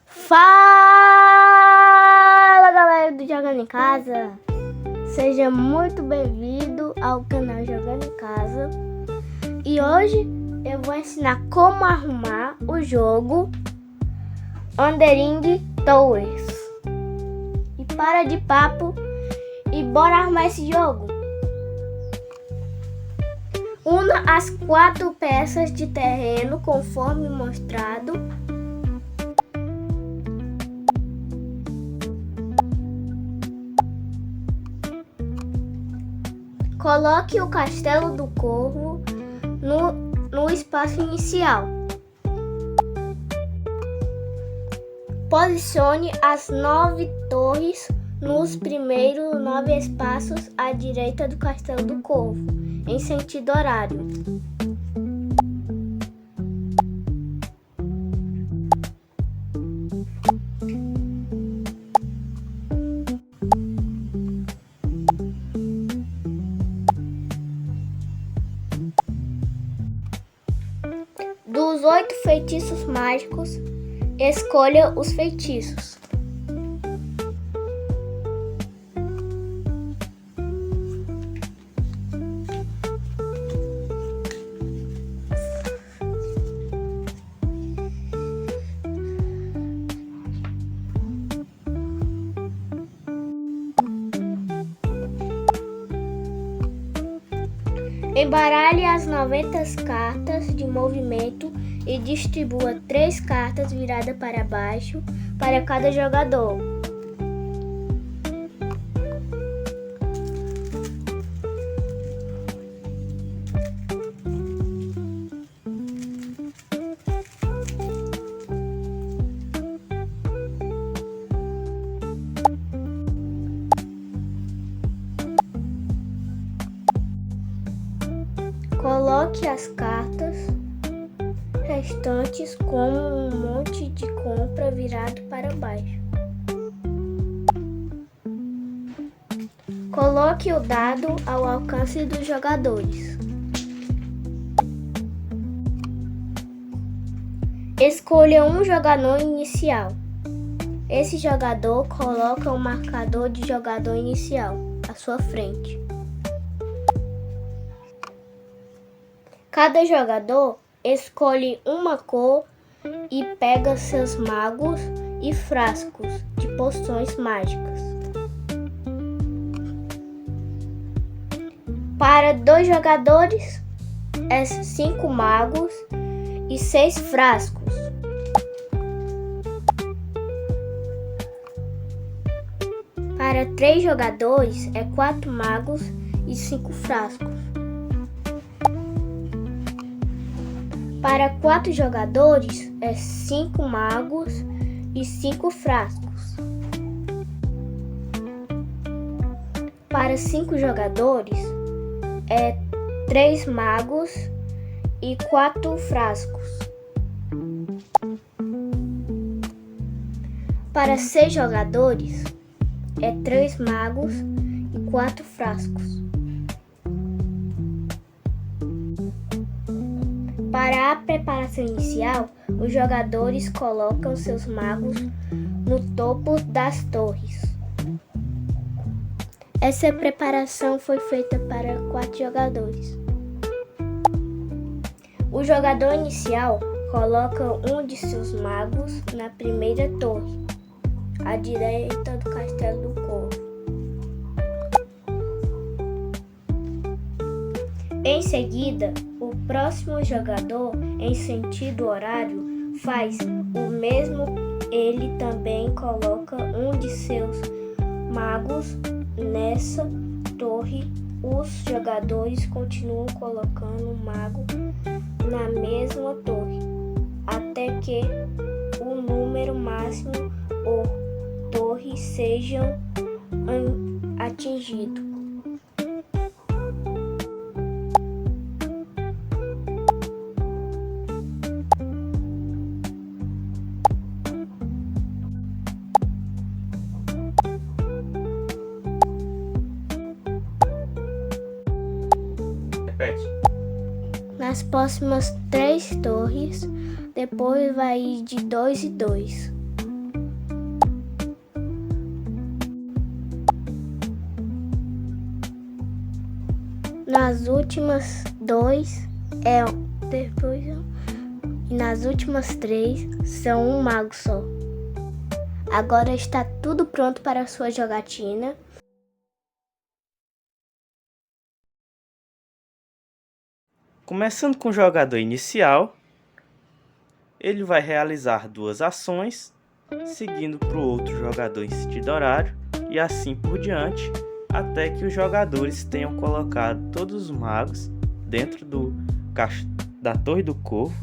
Fala, galera do Jogando em Casa, seja muito bem-vindo ao canal Jogando em Casa. E hoje eu vou ensinar como arrumar o jogo Wandering Towers. E para de papo e bora arrumar esse jogo. Una as 4 peças de terreno conforme mostrado. Coloque o castelo do corvo no espaço inicial. Posicione as 9 torres nos primeiros 9 espaços à direita do castelo do corvo, em sentido horário. Dos 8 feitiços mágicos, escolha os feitiços. Embaralhe as 90 cartas de movimento e distribua 3 cartas viradas para baixo para cada jogador. Coloque as cartas restantes como um monte de compra virado para baixo. Coloque o dado ao alcance dos jogadores. Escolha um jogador inicial. Esse jogador coloca o marcador de jogador inicial à sua frente. Cada jogador escolhe uma cor e pega seus magos e frascos de poções mágicas. Para 2 jogadores, é 5 magos e 6 frascos. Para 3 jogadores, é 4 magos e 5 frascos. Para 4 jogadores, é 5 magos e 5 frascos. Para 5 jogadores, é 3 magos e 4 frascos. Para 6 jogadores, é 3 magos e 4 frascos. Para a preparação inicial, os jogadores colocam seus magos no topo das torres. Essa preparação foi feita para 4 jogadores. O jogador inicial coloca um de seus magos na primeira torre, à direita do castelo do corvo. Em seguida, o próximo jogador, em sentido horário, faz o mesmo. Ele também coloca um de seus magos nessa torre. Os jogadores continuam colocando o mago na mesma torre, até que o número máximo ou torre seja atingido. nas próximas 3 torres, depois vai ir de 2 em 2. Nas últimas 2 e nas últimas 3 são um mago só. Agora está tudo pronto para a sua jogatina. Começando com o jogador inicial, ele vai realizar 2 ações, seguindo para o outro jogador em sentido horário e assim por diante, até que os jogadores tenham colocado todos os magos dentro da Torre do Corvo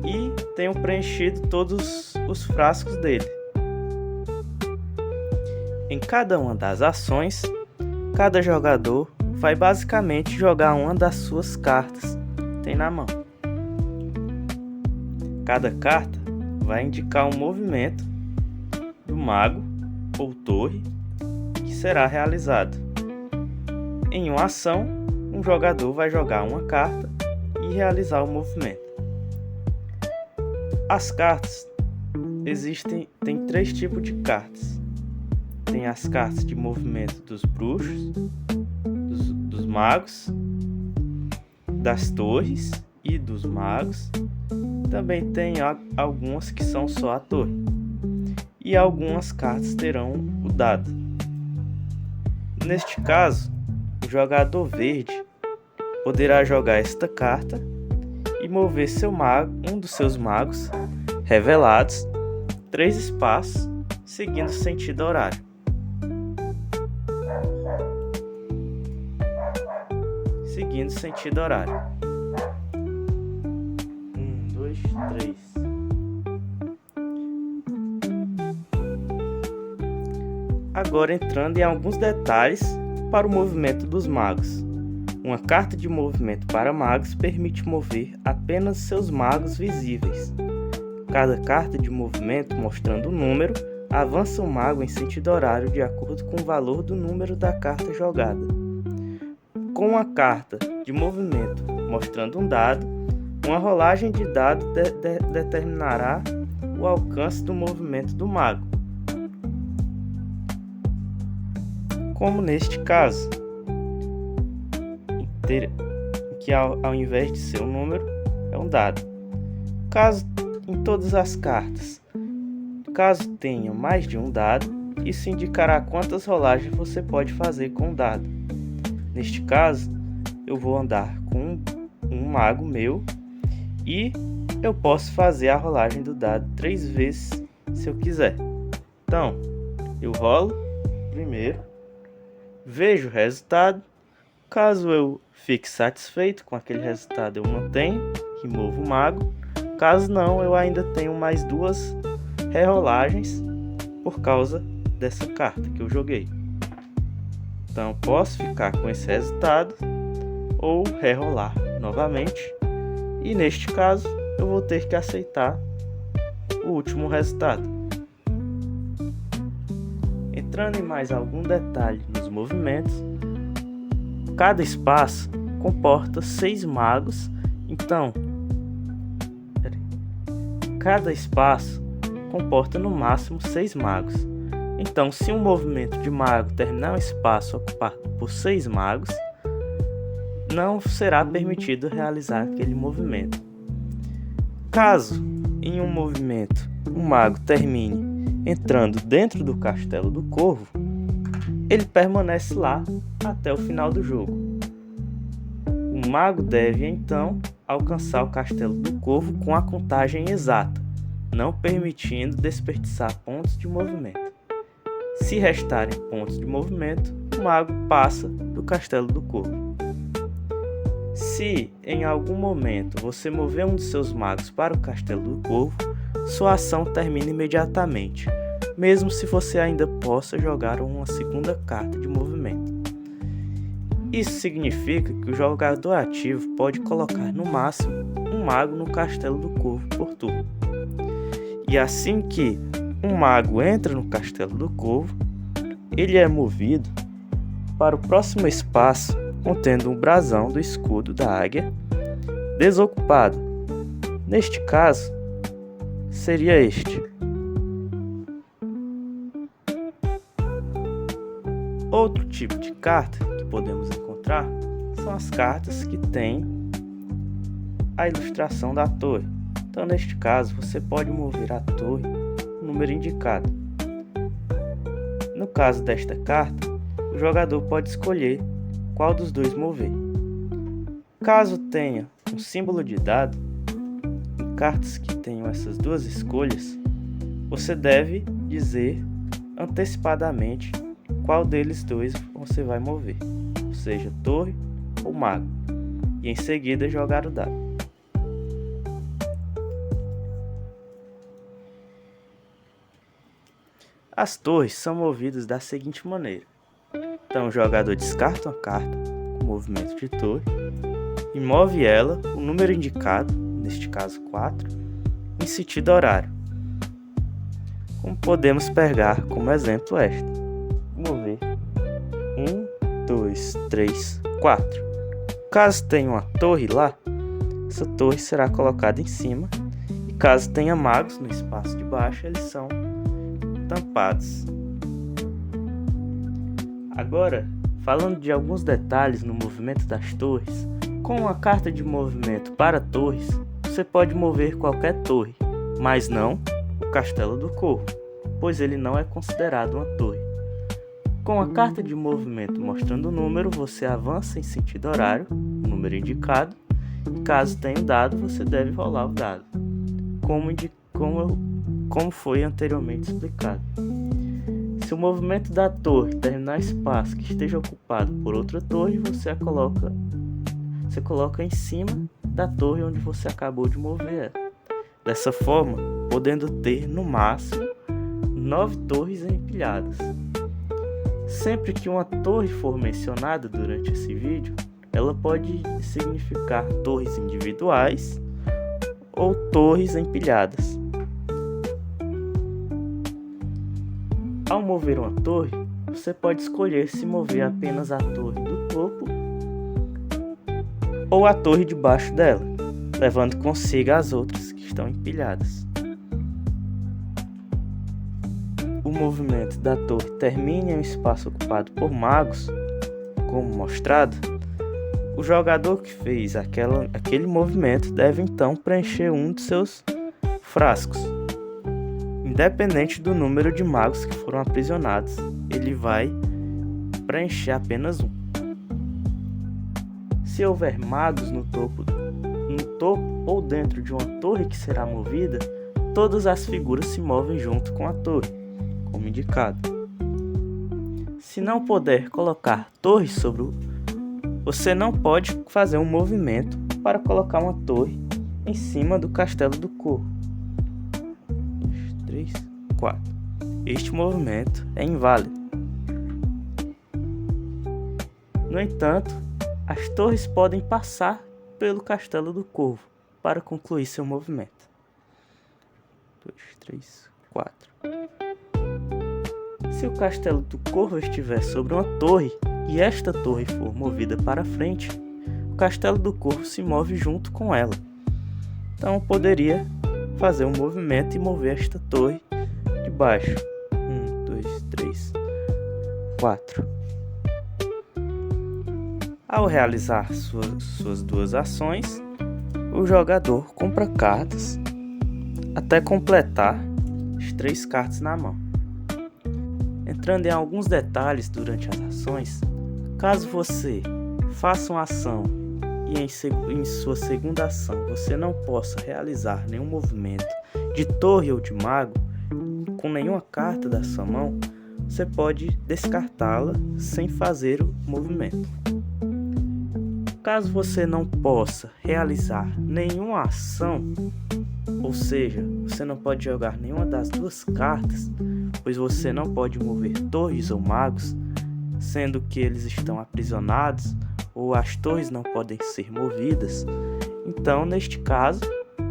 e tenham preenchido todos os frascos dele. Em cada uma das ações, cada jogador vai basicamente jogar uma das suas cartas que tem na mão. Cada carta vai indicar um movimento do mago ou torre que será realizado. Em uma ação, um jogador vai jogar uma carta e realizar o movimento. As cartas tem 3 tipos de cartas. Tem as cartas de movimento dos bruxos, dos magos, das torres e dos magos. Também tem algumas que são só a torre. E algumas cartas terão o dado. Neste caso, o jogador verde poderá jogar esta carta e mover um dos seus magos revelados 3 espaços, seguindo sentido horário. Seguindo sentido horário. 1, 2, 3. Agora entrando em alguns detalhes para o movimento dos magos. Uma carta de movimento para magos permite mover apenas seus magos visíveis. Cada carta de movimento mostrando o número avança o mago em sentido horário de acordo com o valor do número da carta jogada. Com a carta de movimento mostrando um dado, uma rolagem de dado determinará o alcance do movimento do mago. Como neste caso, que ao invés de ser um número, é um dado. Caso em todas as cartas, caso tenha mais de um dado, isso indicará quantas rolagens você pode fazer com o dado. Neste caso, eu vou andar com um mago meu e eu posso fazer a rolagem do dado 3 vezes se eu quiser. Então, eu rolo primeiro, vejo o resultado. Caso eu fique satisfeito com aquele resultado, eu mantenho e movo o mago. Caso não, eu ainda tenho mais 2 rerolagens por causa dessa carta que eu joguei. Então posso ficar com esse resultado ou rerolar novamente. E neste caso eu vou ter que aceitar o último resultado. Entrando em mais algum detalhe nos movimentos, cada espaço comporta 6 magos, então cada espaço comporta no máximo 6 magos. Então, se um movimento de mago terminar um espaço ocupado por 6 magos, não será permitido realizar aquele movimento. Caso em um movimento um mago termine entrando dentro do Castelo do Corvo, ele permanece lá até o final do jogo. O mago deve então alcançar o Castelo do Corvo com a contagem exata, não permitindo desperdiçar pontos de movimento. Se restarem pontos de movimento, o mago passa do Castelo do Corvo. Se em algum momento você mover um dos seus magos para o Castelo do Corvo, sua ação termina imediatamente, mesmo se você ainda possa jogar uma segunda carta de movimento. Isso significa que o jogador ativo pode colocar no máximo um mago no Castelo do Corvo por turno. E assim que um mago entra no Castelo do Corvo, ele é movido para o próximo espaço contendo um brasão do escudo da águia desocupado. Neste caso, seria este. Outro tipo de carta que podemos encontrar são as cartas que têm a ilustração da torre. Então, neste caso, você pode mover a torre no número indicado. No caso desta carta, o jogador pode escolher qual dos dois mover. Caso tenha um símbolo de dado, em cartas que tenham essas duas escolhas, você deve dizer antecipadamente qual deles dois você vai mover, ou seja, torre ou mago, e em seguida jogar o dado. As torres são movidas da seguinte maneira. Então o jogador descarta uma carta com movimento de torre e move ela, o número indicado, neste caso 4, em sentido horário. Como podemos pegar como exemplo esta. Mover 1, 2, 3, 4. Caso tenha uma torre lá, essa torre será colocada em cima, e caso tenha magos no espaço de baixo, eles são tampados. Agora, falando de alguns detalhes no movimento das torres, com a carta de movimento para torres, você pode mover qualquer torre, mas não o Castelo do Corvo, pois ele não é considerado uma torre. Com a carta de movimento mostrando o número, você avança em sentido horário, o número indicado, e caso tenha um dado, você deve rolar o dado, como foi anteriormente explicado. Se o movimento da torre terminar espaço que esteja ocupado por outra torre, você coloca em cima da torre onde você acabou de mover ela. Dessa forma, podendo ter no máximo 9 torres empilhadas. Sempre que uma torre for mencionada durante esse vídeo, ela pode significar torres individuais ou torres empilhadas. Ao mover uma torre, você pode escolher se mover apenas a torre do topo ou a torre de baixo dela, levando consigo as outras que estão empilhadas. O movimento da torre termina em um espaço ocupado por magos, como mostrado, o jogador que fez aquele movimento deve então preencher um de seus frascos. Independente do número de magos que foram aprisionados, ele vai preencher apenas um. Se houver magos no topo ou dentro de uma torre que será movida, todas as figuras se movem junto com a torre, como indicado. Se não puder colocar torres você não pode fazer um movimento para colocar uma torre em cima do Castelo do Corvo. 3, 4. Este movimento é inválido. No entanto, as torres podem passar pelo Castelo do Corvo para concluir seu movimento. 2, 3, 4. Se o Castelo do Corvo estiver sobre uma torre e esta torre for movida para frente, o Castelo do Corvo se move junto com ela. Então eu poderia fazer um movimento e mover esta torre de baixo. 1, 2, 3, 4. Ao realizar suas duas ações, o jogador compra cartas até completar as 3 cartas na mão. Entrando em alguns detalhes durante as ações, caso você faça uma ação e em sua segunda ação você não possa realizar nenhum movimento de torre ou de mago com nenhuma carta da sua mão, você pode descartá-la sem fazer o movimento. Caso você não possa realizar nenhuma ação, ou seja, você não pode jogar nenhuma das 2 cartas, pois você não pode mover torres ou magos, sendo que eles estão aprisionados ou as torres não podem ser movidas, então neste caso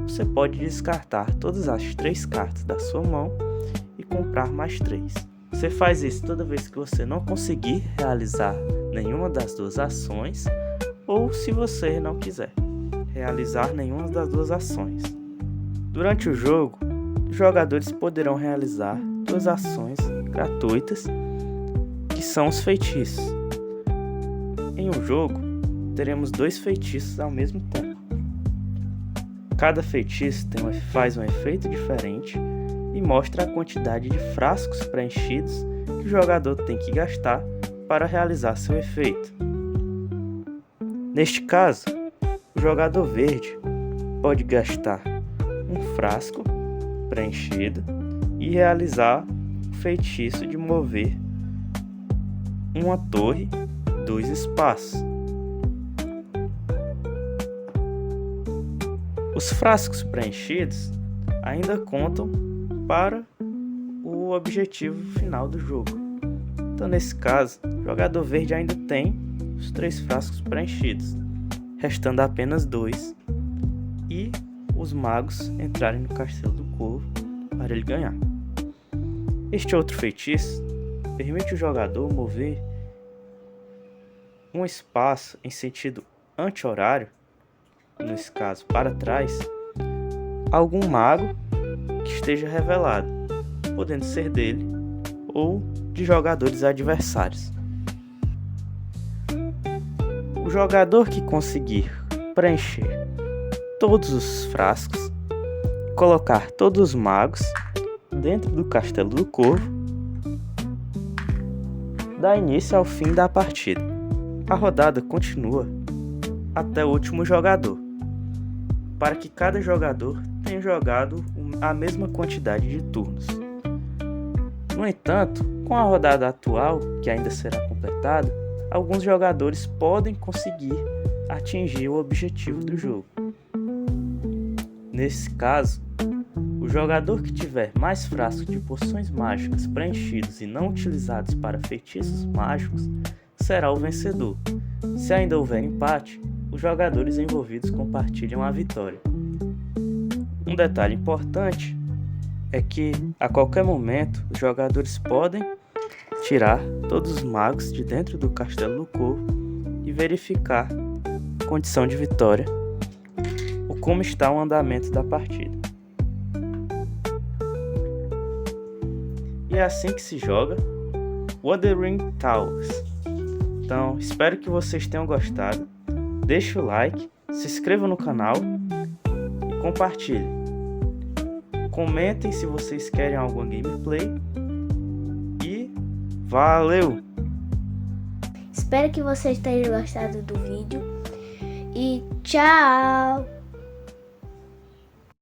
você pode descartar todas as 3 cartas da sua mão e comprar mais 3. Você faz isso toda vez que você não conseguir realizar nenhuma das 2 ações ou se você não quiser realizar nenhuma das duas ações. Durante o jogo, os jogadores poderão realizar duas ações gratuitas, que são os feitiços. Em um jogo, teremos 2 feitiços ao mesmo tempo. Cada feitiço faz um efeito diferente e mostra a quantidade de frascos preenchidos que o jogador tem que gastar para realizar seu efeito. Neste caso, o jogador verde pode gastar um frasco preenchido e realizar o feitiço de mover uma torre 2 espaços. Os frascos preenchidos ainda contam para o objetivo final do jogo. Então, nesse caso, o jogador verde ainda tem os 3 frascos preenchidos, restando apenas 2, e os magos entrarem no Castelo do Corvo para ele ganhar. Este outro feitiço permite o jogador mover um espaço em sentido anti-horário, nesse caso para trás, algum mago que esteja revelado, podendo ser dele ou de jogadores adversários. O jogador que conseguir preencher todos os frascos, colocar todos os magos dentro do Castelo do Corvo, dá início ao fim da partida. A rodada continua até o último jogador, para que cada jogador tenha jogado a mesma quantidade de turnos. No entanto, com a rodada atual, que ainda será completada, alguns jogadores podem conseguir atingir o objetivo do jogo. Nesse caso, o jogador que tiver mais frascos de poções mágicas preenchidos e não utilizados para feitiços mágicos será o vencedor. Se ainda houver empate, os jogadores envolvidos compartilham a vitória. Um detalhe importante é que, a qualquer momento, os jogadores podem tirar todos os magos de dentro do Castelo do Corvo e verificar a condição de vitória ou como está o andamento da partida. E é assim que se joga Wuthering Towers. Então, espero que vocês tenham gostado. Deixe o like, se inscreva no canal e compartilhe. Comentem se vocês querem alguma gameplay. E valeu! Espero que vocês tenham gostado do vídeo. E tchau!